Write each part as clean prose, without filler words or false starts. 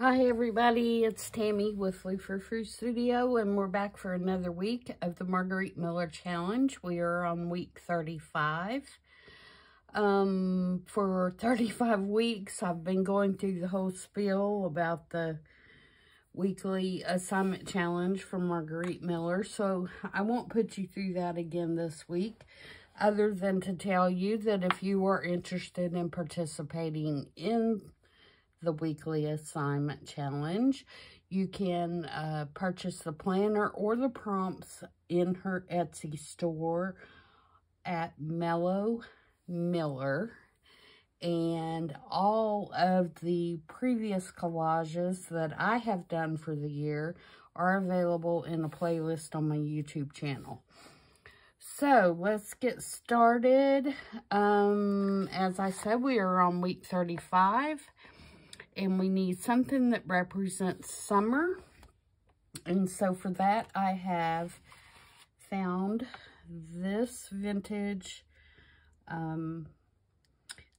Hi everybody, it's Tammy with Frou-frou Studio, and we're back for another week of the Margarete Miller Challenge. We are on week 35. For 35 weeks, I've been going through the whole spiel about the weekly assignment challenge from Margarete Miller, so I won't put you through that again this week, other than to tell you that if you are interested in participating in the weekly assignment challenge, you can purchase the planner or the prompts in her Etsy store at mellowmiller, and all of the previous collages that I have done for the year are available in a playlist on my YouTube channel. So let's get started. As I said, we are on week 35. And we need something that represents summer. And so for that, I have found this vintage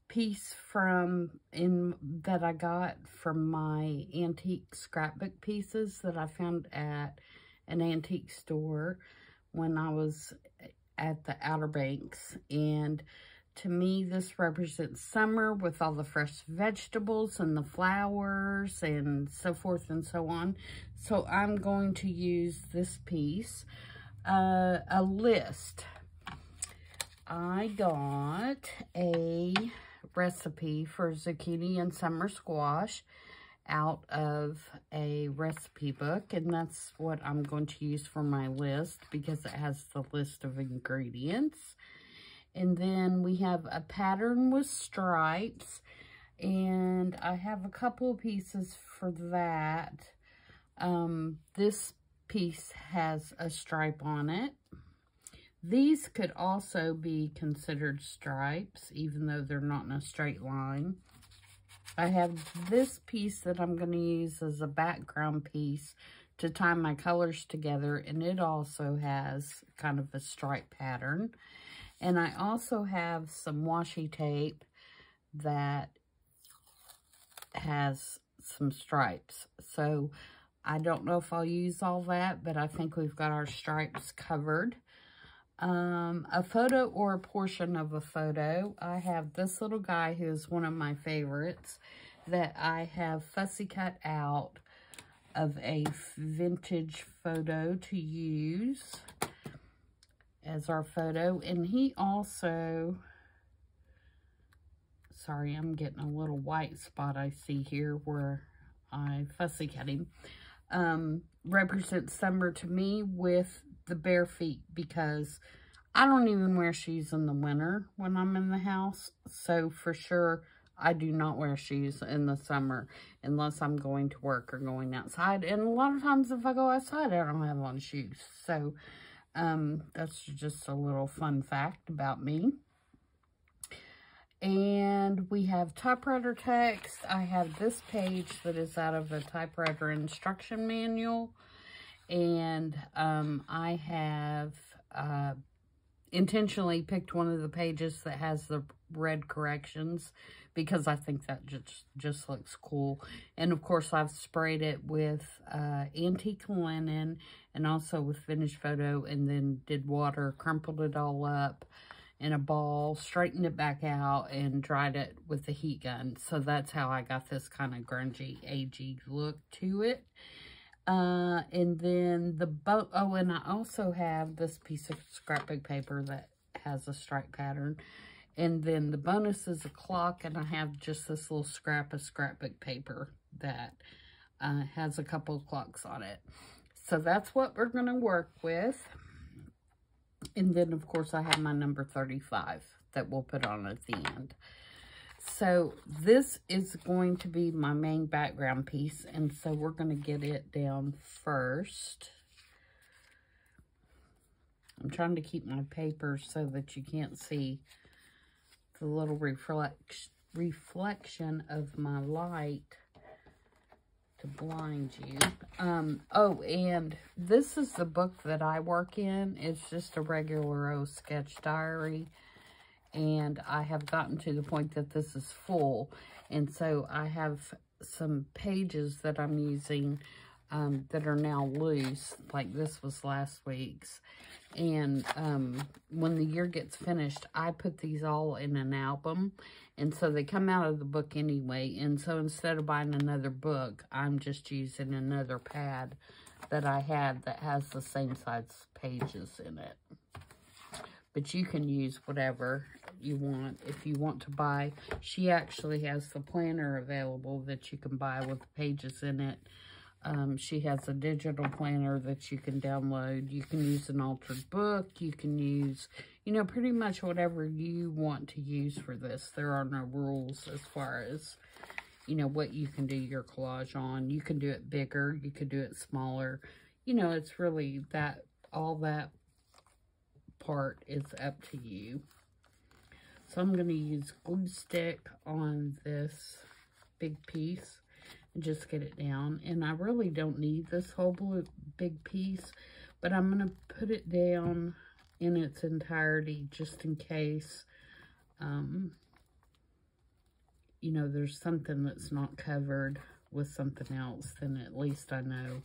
piece that I got from my antique scrapbook pieces that I found at an antique store when I was at the Outer Banks. And to me, this represents summer with all the fresh vegetables and the flowers and so forth and so on. So I'm going to use this piece, a list. I got a recipe for zucchini and summer squash out of a recipe book, and that's what I'm going to use for my list because it has the list of ingredients. And then we have a pattern with stripes, and I have a couple of pieces for that. This piece has a stripe on it. These could also be considered stripes, even though they're not in a straight line. I have this piece that I'm going to use as a background piece to tie my colors together, and it also has kind of a stripe pattern. And I also have some washi tape that has some stripes. So I don't know if I'll use all that, but I think we've got our stripes covered. A photo or a portion of a photo. I have this little guy who is one of my favorites that I have fussy cut out of a vintage photo to use as our photo. And he also, sorry, I'm getting a little white spot I see here where I fussy cut him, represents summer to me with the bare feet, because I don't even wear shoes in the winter when I'm in the house. So for sure, I do not wear shoes in the summer unless I'm going to work or going outside. And a lot of times if I go outside, I don't have on shoes. So that's just a little fun fact about me. And we have typewriter text. I have this page that is out of a typewriter instruction manual. And I have intentionally picked one of the pages that has the red corrections because I think that just looks cool. And of course I've sprayed it with antique linen and also with vintage photo, and then did water, crumpled it all up in a ball, straightened it back out, and dried it with a heat gun. So that's how I got this kind of grungy, agey look to it. And then and I also have this piece of scrapbook paper that has a stripe pattern. And then the bonus is a clock, and I have just this little scrap of scrapbook paper that has a couple of clocks on it. So that's what we're going to work with. And then, of course, I have my number 35 that we'll put on at the end. So this is going to be my main background piece, and so we're going to get it down first. I'm trying to keep my paper so that you can't see the little reflection of my light to blind you. Oh, and this is the book that I work in. It's just a regular old sketch diary. And I have gotten to the point that this is full. And so I have some pages that I'm using that are now loose, like this was last week's. And when the year gets finished, I put these all in an album. And so they come out of the book anyway. And so instead of buying another book, I'm just using another pad that I had that has the same size pages in it. But you can use whatever you want. If you want to buy, she actually has the planner available that you can buy with the pages in it. She has a digital planner that you can download. You can use an altered book. You can use, you know, pretty much whatever you want to use for this. There are no rules as far as, you know, what you can do your collage on. You can do it bigger. You could do it smaller. You know, it's really that, all that part is up to you. So I'm going to use glue stick on this big piece and just get it down. And I really don't need this whole big piece, but I'm going to put it down in its entirety just in case, you know, there's something that's not covered with something else, then at least I know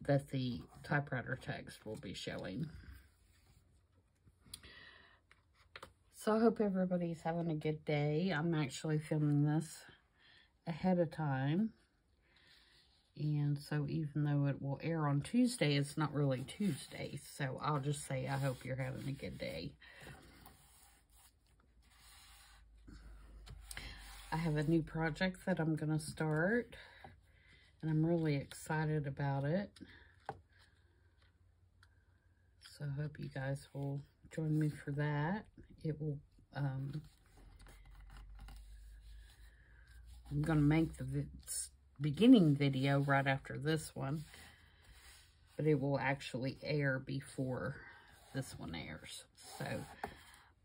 that the typewriter text will be showing. So I hope everybody's having a good day. I'm actually filming this ahead of time. And so even though it will air on Tuesday, it's not really Tuesday. So I'll just say I hope you're having a good day. I have a new project that I'm going to start. And I'm really excited about it. So I hope you guys will join me for that. It will, I'm going to make the beginning video right after this one, but it will actually air before this one airs. So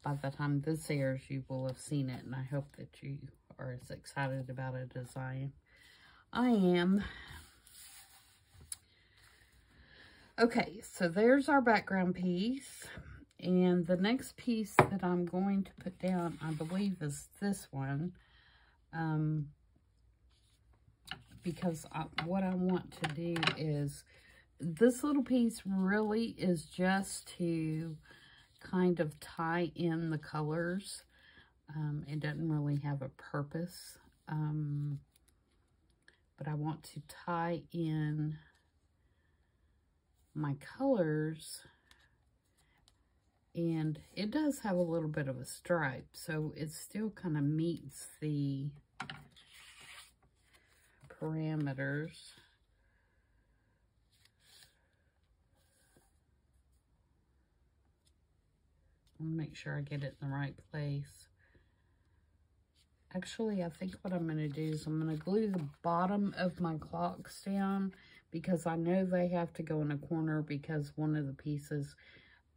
by the time this airs, you will have seen it, and I hope that you are as excited about it as I am. Okay, so there's our background piece. And the next piece that I'm going to put down, I believe, is this one. Because what I want to do is, this little piece really is just to kind of tie in the colors. It doesn't really have a purpose. But I want to tie in my colors. And it does have a little bit of a stripe, so it still kind of meets the parameters. I'll make sure I get it in the right place. Actually, I think what I'm going to do is I'm going to glue the bottom of my clocks down, because I know they have to go in a corner because one of the pieces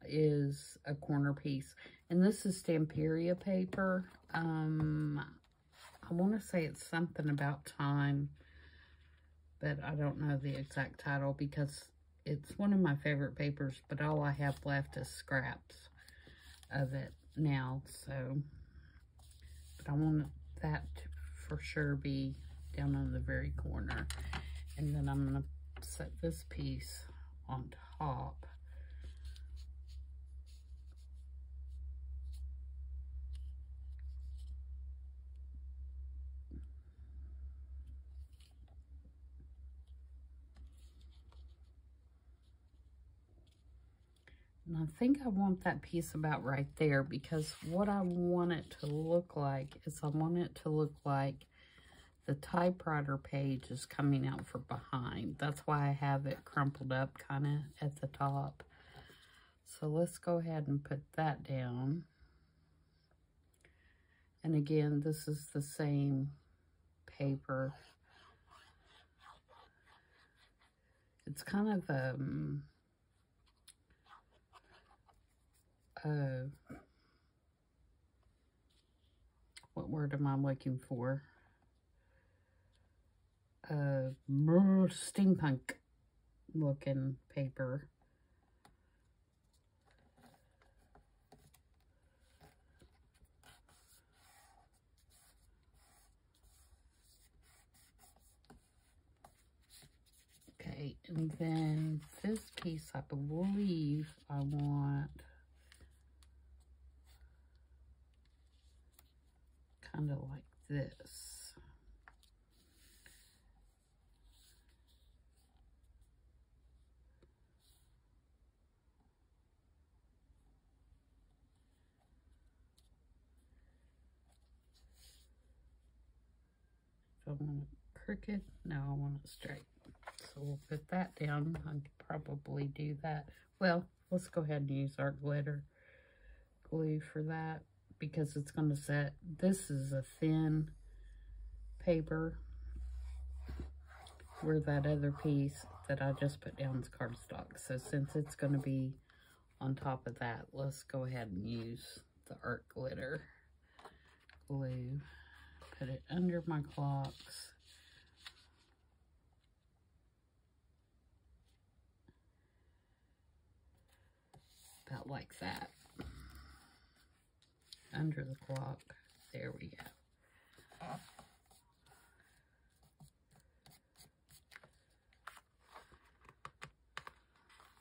is a corner piece. And this is Stamperia paper. I want to say it's something about time, but I don't know the exact title because it's one of my favorite papers, but all I have left is scraps of it now. So, but I want that to for sure be down on the very corner. And then I'm going to set this piece on top. And I think I want that piece about right there, because what I want it to look like is I want it to look like the typewriter page is coming out from behind. That's why I have it crumpled up kind of at the top. So let's go ahead and put that down. And again, this is the same paper. It's kind of what word am I looking for? Steampunk looking paper. And then this piece, I believe I want kind of like this. Do I want it crooked? No, I want it straight. So we'll put that down. I could probably do that. Well, let's go ahead and use our glitter glue for that because it's going to set. This is a thin paper, where that other piece that I just put down is cardstock. So since it's going to be on top of that, let's go ahead and use the art glitter glue. Put it under my clocks. About like that. Under the clock. There we go.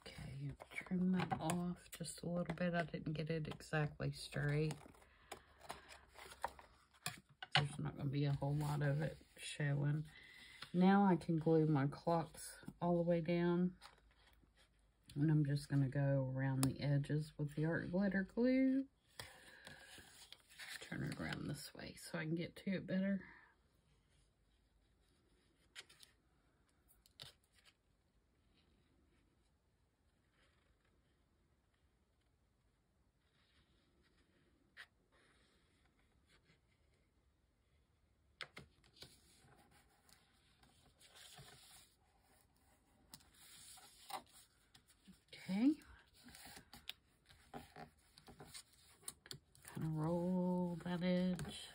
Okay, trim that off just a little bit. I didn't get it exactly straight. There's not going to be a whole lot of it showing. Now I can glue my clocks all the way down. And I'm just going to go around the edges with the art glitter glue. Turn it around this way so I can get to it better. Okay. Kind of roll that edge.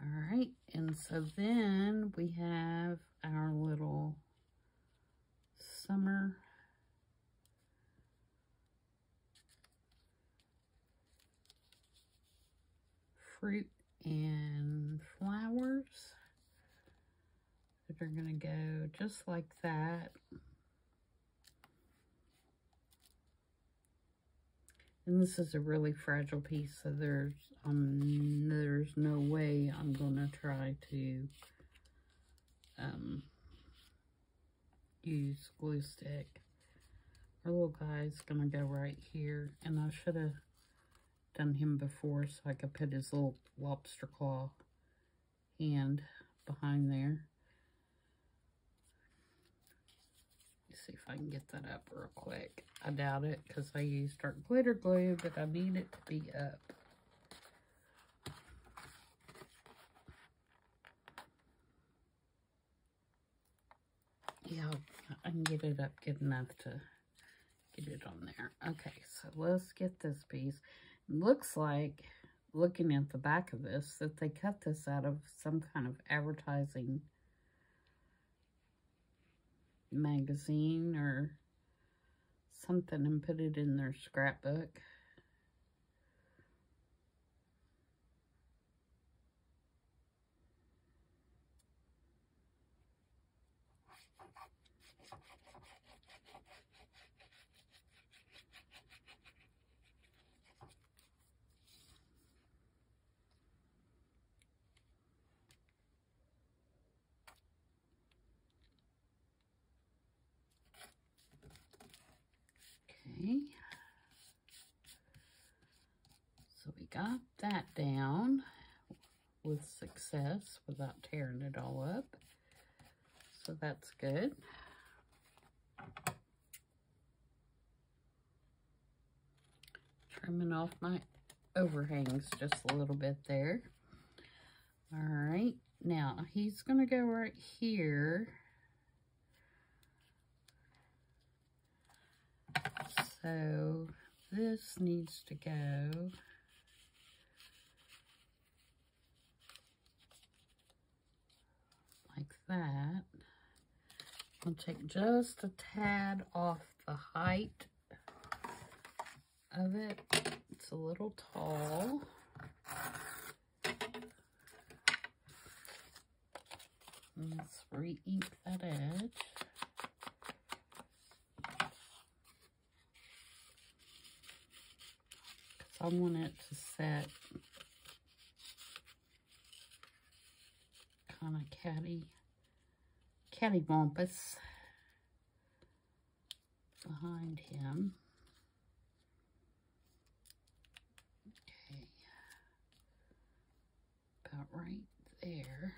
All right, and so then we have our little summer fruit and flowers that are going to go just like that. And this is a really fragile piece, so there's no way I'm going to try to use glue stick. Our little guy's going to go right here, and I should have done him before so I could put his little lobster claw hand behind there. Let's see if I can get that up real quick. I doubt it because I used our glitter glue, but I need it to be up. Yeah, I can get it up good enough to get it on there. Okay, so let's get this piece. It looks like, looking at the back of this, that they cut this out of some kind of advertising magazine or something and put it in their scrapbook. Okay, so we got that down with success without tearing it all up, so that's good. Trimming off my overhangs just a little bit there. All right, now he's gonna go right here. So this needs to go like that. I'll take just a tad off the height of it. It's a little tall. Let's re-ink that edge. Because I want it to set kind of cattywampus behind him. Okay, about right there.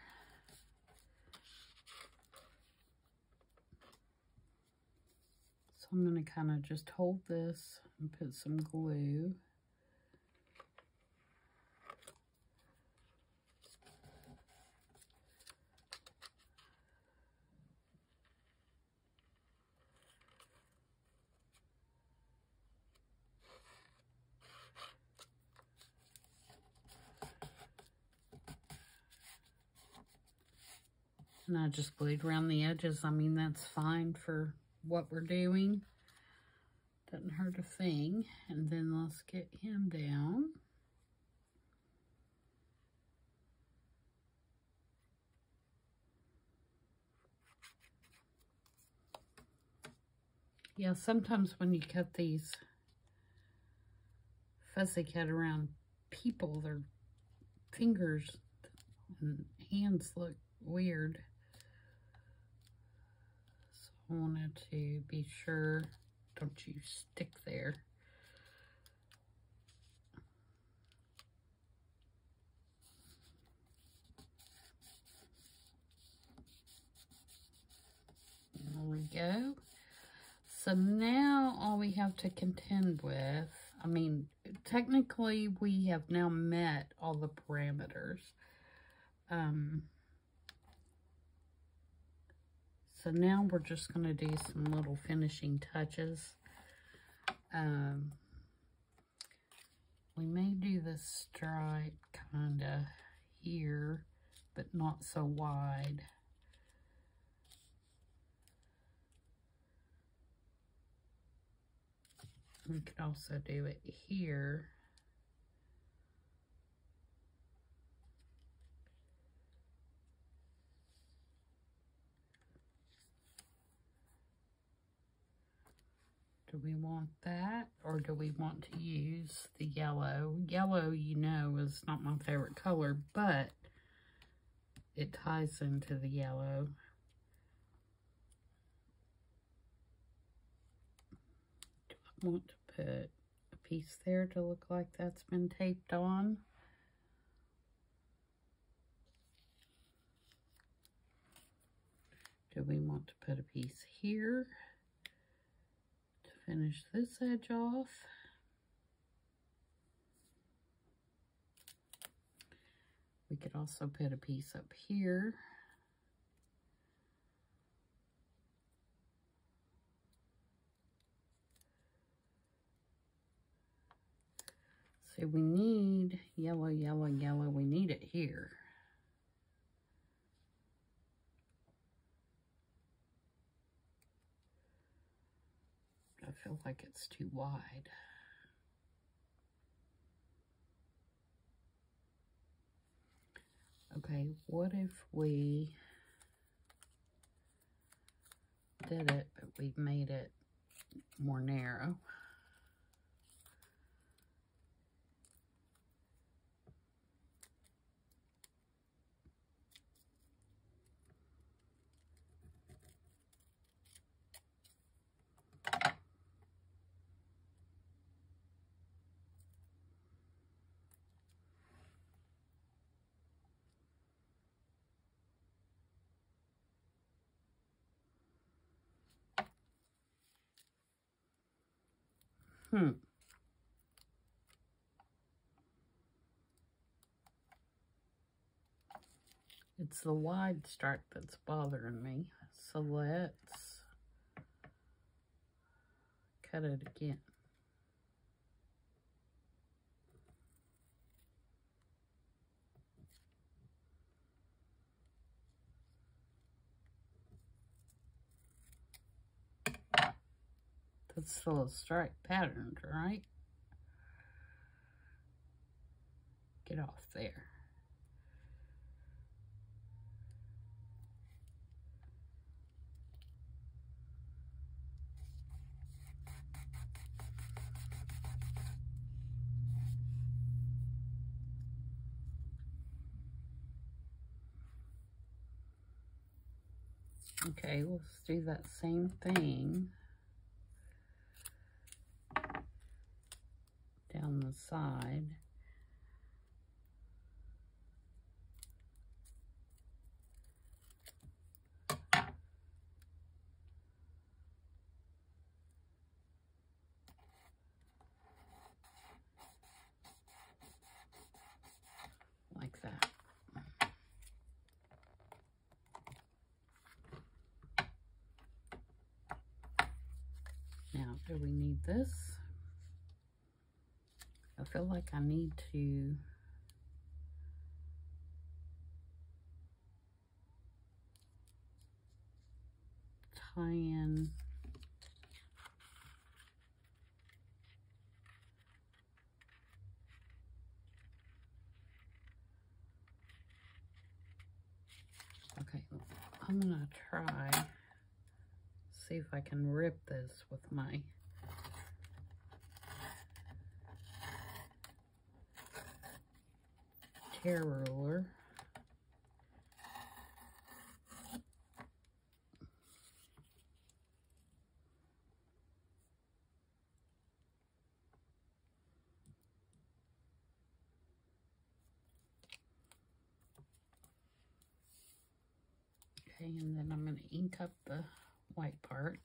So I'm going to kind of just hold this and put some glue. And I just glued around the edges. I mean, that's fine for what we're doing. Doesn't hurt a thing. And then let's get him down. Yeah, sometimes when you cut these fussy cut around people, their fingers and hands look weird. So I wanted to be sure, don't you stick there. There we go. So now all we have to contend with, I mean, technically we have now met all the parameters. So now we're just going to do some little finishing touches. We may do the stripe kind of here, but not so wide. We could also do it here. Do we want that, or do we want to use the yellow? Yellow, you know, is not my favorite color, but it ties into the yellow. Do I want to put a piece there to look like that's been taped on? Do we want to put a piece here to finish this edge off? We could also put a piece up here. So we need yellow, yellow, yellow. We need it here. I feel like it's too wide. Okay, what if we did it, but we made it more narrow? It's the wide stripe that's bothering me. So let's cut it again. That's still a stripe pattern, right? Get off there. Okay, let's do that same thing down the side. Like that. Now, do we need this? I feel like I need to tie in okay, I'm gonna try see if I can rip this with my tear ruler. Okay, and then I'm going to ink up the white part.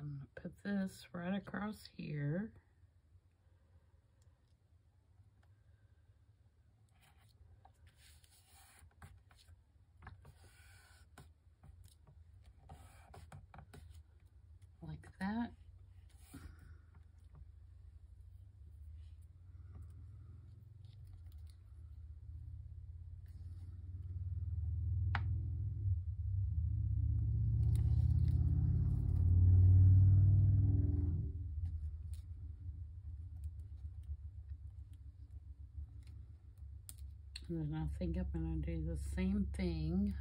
I'm going to put this right across here. Like that. And then I think I'm going to do the same thing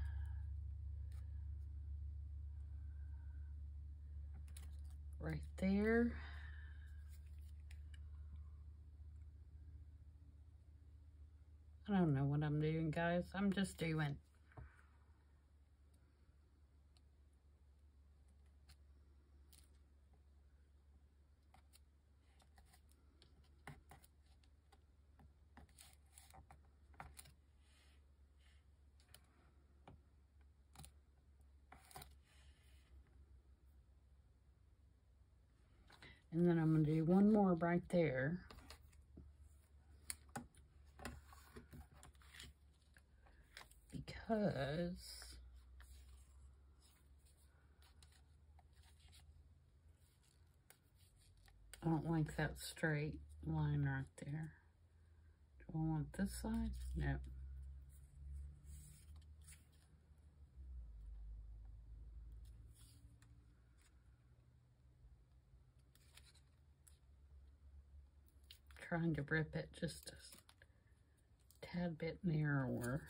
right there. I don't know what I'm doing, guys. I'm just doing. And then I'm going to do one more right there. Because I don't like that straight line right there. Do I want this side? No. Trying to rip it just a tad bit narrower.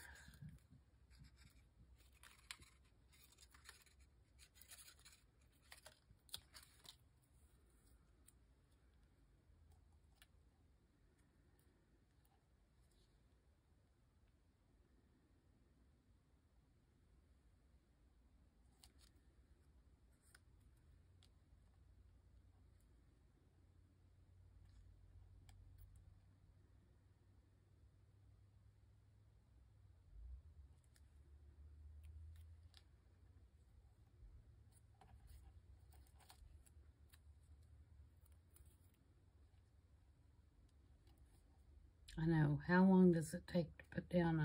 I know. How long does it take to put down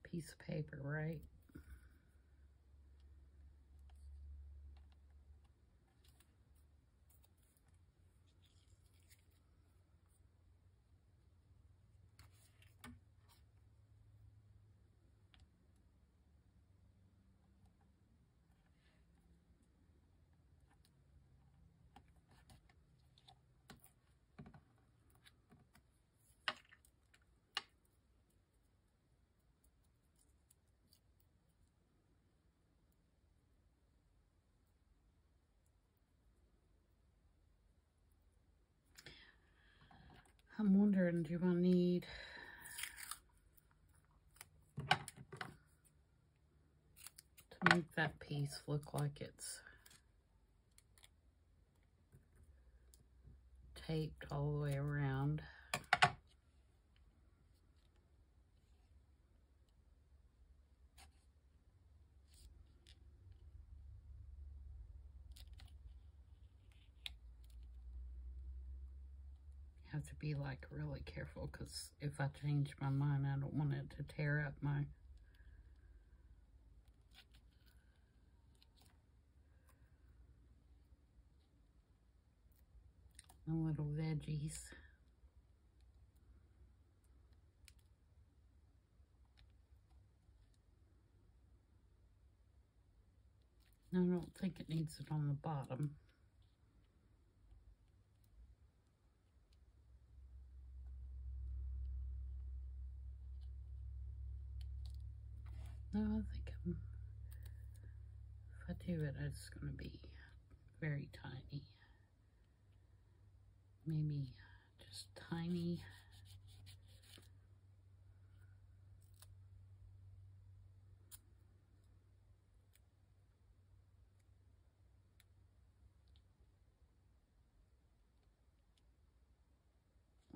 a piece of paper, right? I'm wondering, do I need to make that piece look like it's taped all the way around? Have to be like really careful, because if I change my mind, I don't want it to tear up my little veggies. I don't think it needs it on the bottom. No, I think if I do it, it's going to be very tiny. Maybe just tiny.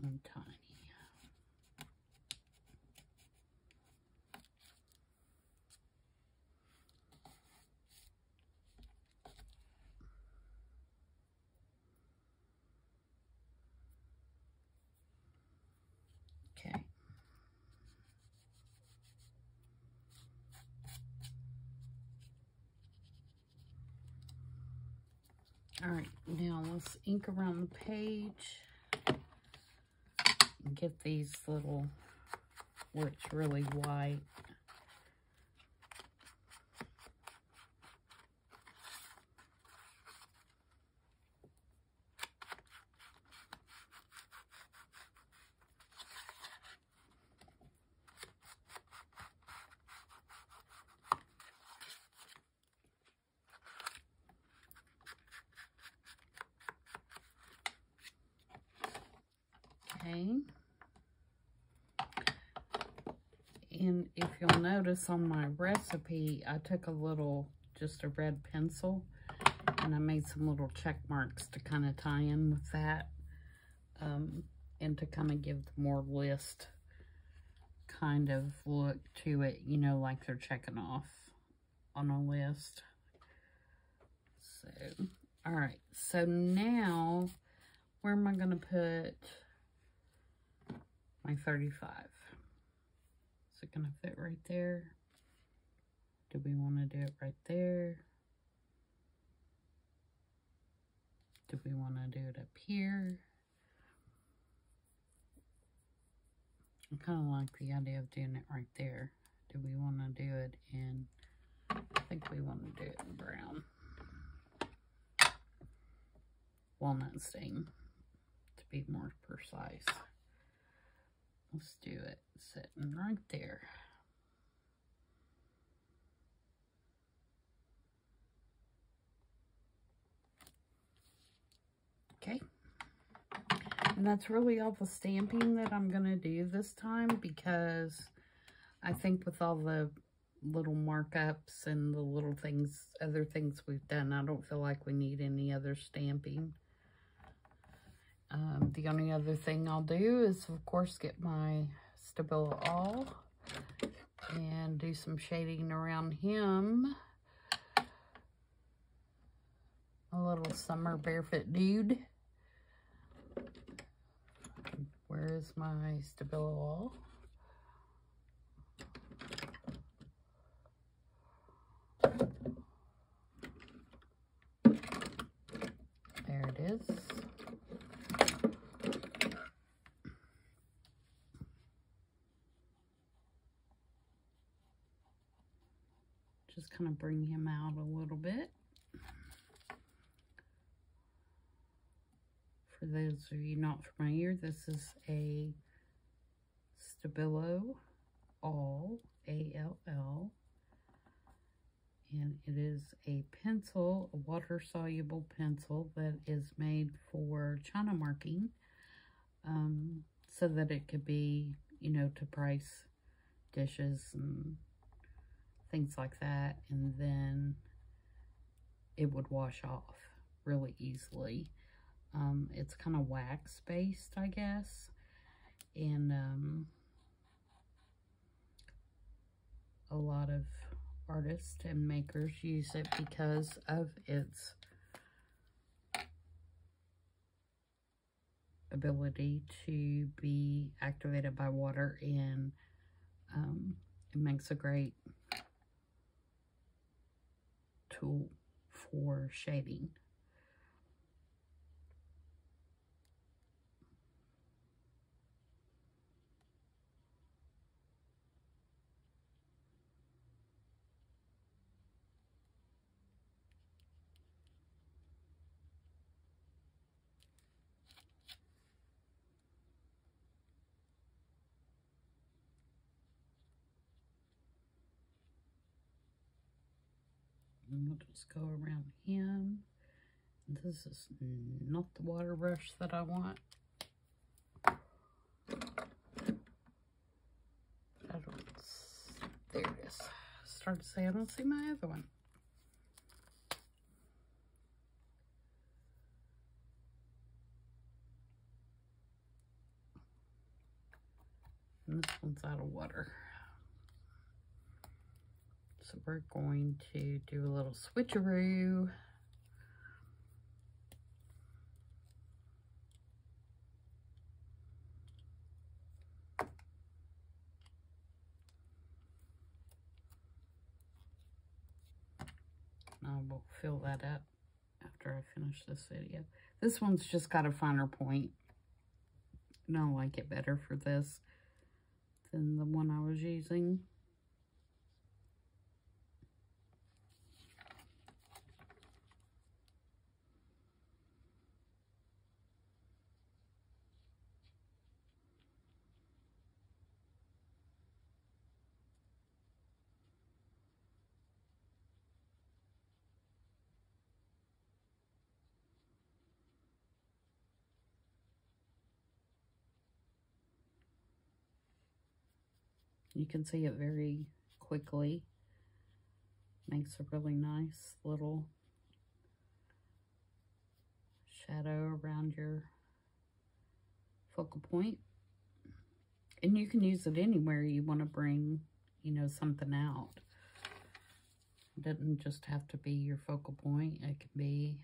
And tiny. Okay. All right, now let's ink around the page and get these little, where it's really white. Okay. And if you'll notice on my recipe, I took a little, just a red pencil, and I made some little check marks to kind of tie in with that, and to kind of give the more list kind of look to it, you know, like they're checking off on a list. So, all right, so now, where am I going to put my 35? Is it going to fit right there? Do we want to do it right there? Do we want to do it up here? I kind of like the idea of doing it right there. Do we want to do it in, I think we want to do it in brown. Walnut stain, to be more precise. Let's do it sitting right there. Okay. And that's really all the stamping that I'm going to do this time, because I think with all the little markups and the little things, other things we've done, I don't feel like we need any other stamping. The only other thing I'll do is, of course, get my Stabilo All and do some shading around him. A little summer barefoot dude. Where is my Stabilo All? There it is. Just kind of bring him out a little bit. For those of you not familiar, this is a Stabilo All, A-L-L. And it is a pencil, a water-soluble pencil that is made for China marking. so that it could be, you know, to price dishes and things like that, and then it would wash off really easily. It's kind of wax based, I guess, and a lot of artists and makers use it because of its ability to be activated by water, and it makes a great tool for shading. And we'll just go around him. This is not the water brush that I want. There it is. Start to say I don't see my other one. And this one's out of water. So we're going to do a little switcheroo. I will fill that up after I finish this video. This one's just got a finer point, and I like it better for this than the one I was using. You can see it very quickly. Makes a really nice little shadow around your focal point. And you can use it anywhere you want to bring, you know, something out. It doesn't just have to be your focal point. It could be,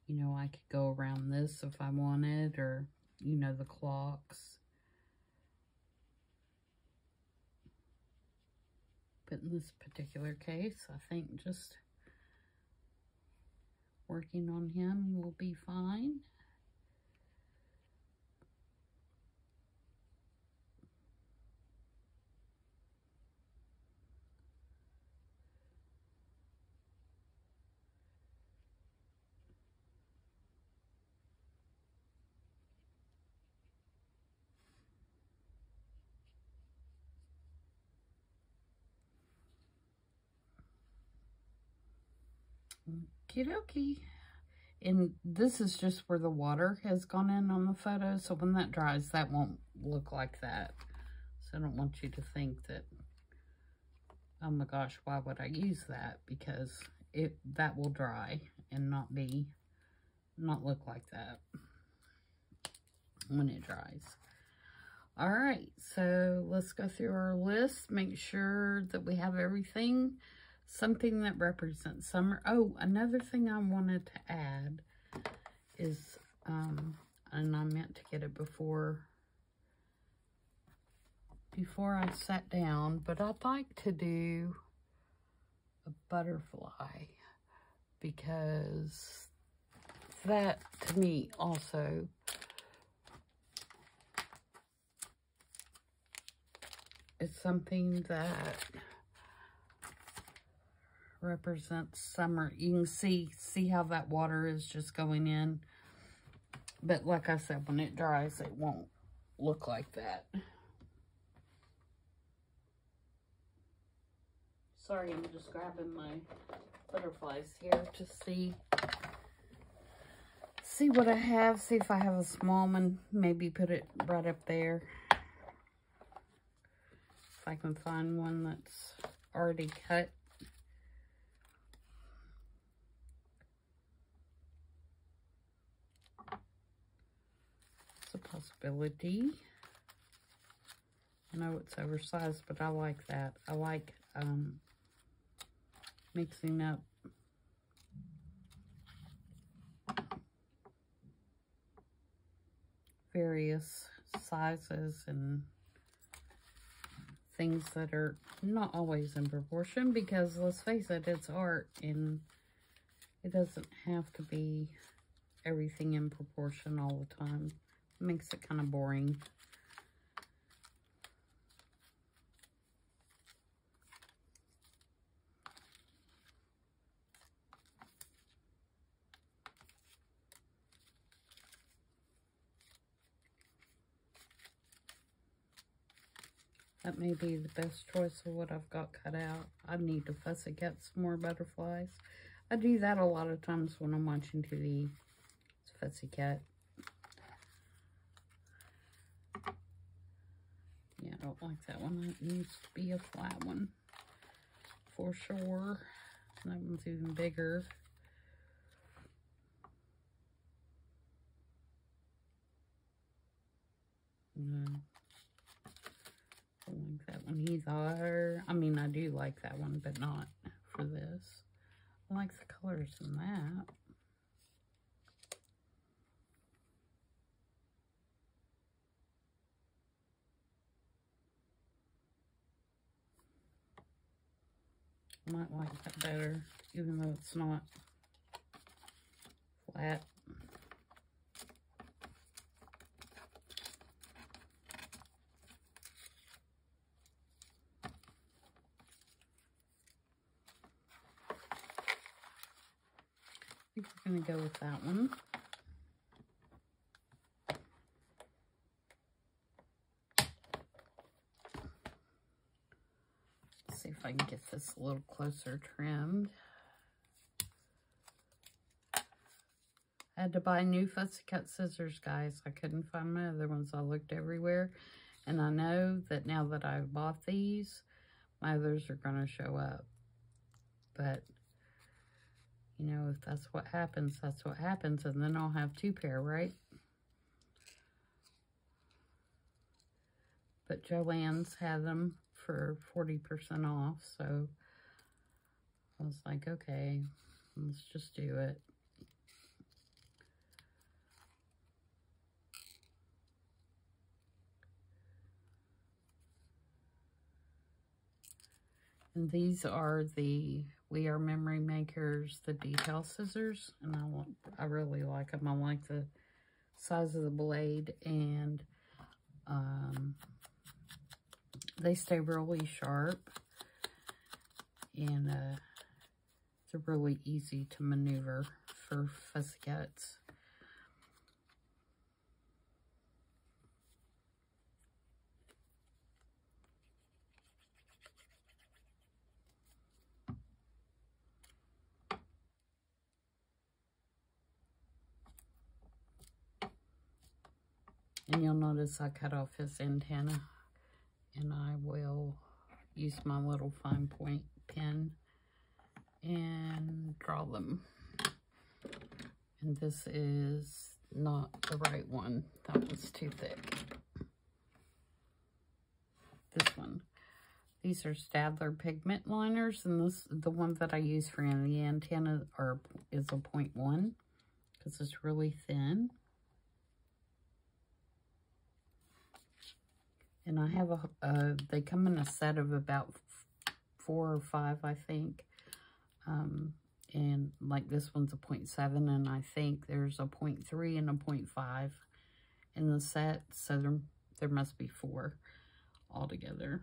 you know, I could go around this if I wanted, or, you know, the clocks. But in this particular case, I think just working on him will be fine. Okie dokie. And this is just where the water has gone in on the photo, so when that dries, that won't look like that. So I don't want you to think that, oh my gosh, why would I use that? Because that will dry and not look like that when it dries. All right, so let's go through our list, make sure that we have everything. Something that represents summer. Oh, another thing I wanted to add is, and I meant to get it before I sat down, but I'd like to do a butterfly, because that, to me, also is something that represents summer. You can see how that water is just going in, but like I said, when it dries, it won't look like that. Sorry, I'm just grabbing my butterflies here to see see what I have, see if I have a small one, maybe put it right up there. If I can find one that's already cut. It's a possibility. I know it's oversized, but I like that. I like mixing up various sizes and things that are not always in proportion, because let's face it, it's art and it doesn't have to be everything in proportion all the time. It makes it kind of boring. That may be the best choice of what I've got cut out. I need to fussy cut some more butterflies. I do that a lot of times when I'm watching TV. It's fussy cut. Yeah, I don't like that one. It needs to be a flat one for sure. That one's even bigger. No. I don't like that one either. I mean, I do like that one, but not for this. I like the colors in that. I might like that better, even though it's not flat. I think we're going to go with that one. Let's see if I can get this a little closer trimmed. I had to buy new fussy cut scissors, guys. I couldn't find my other ones. I looked everywhere. And I know that now that I've bought these, my others are going to show up. But, you know, if that's what happens, that's what happens. And then I'll have two pair, right? But Joann's had them for 40% off. So I was like, okay, let's just do it. And these are the We Are Memory Makers, the detail scissors, and I really like them. I like the size of the blade, and they stay really sharp, and they're really easy to maneuver for fussy cuts. And you'll notice I cut off his antenna, and I will use my little fine point pen and draw them. And this is not the right one. That was too thick. This one. These are Staedtler pigment liners, and this, the one that I use for the antenna is a 0.1 because it's really thin. And I have they come in a set of about 4 or 5, I think. And like this one's a 0.7, and I think there's a 0.3 and a 0.5 in the set. So there must be 4 altogether.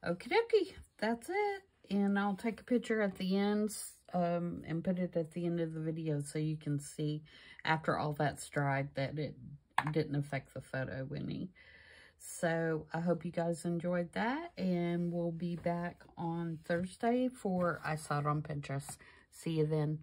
Okie dokie, that's it. And I'll take a picture at the end and put it at the end of the video so you can see after all that's dried that it didn't affect the photo any. So I hope you guys enjoyed that, and we'll be back on Thursday for I Saw It on Pinterest. See you then.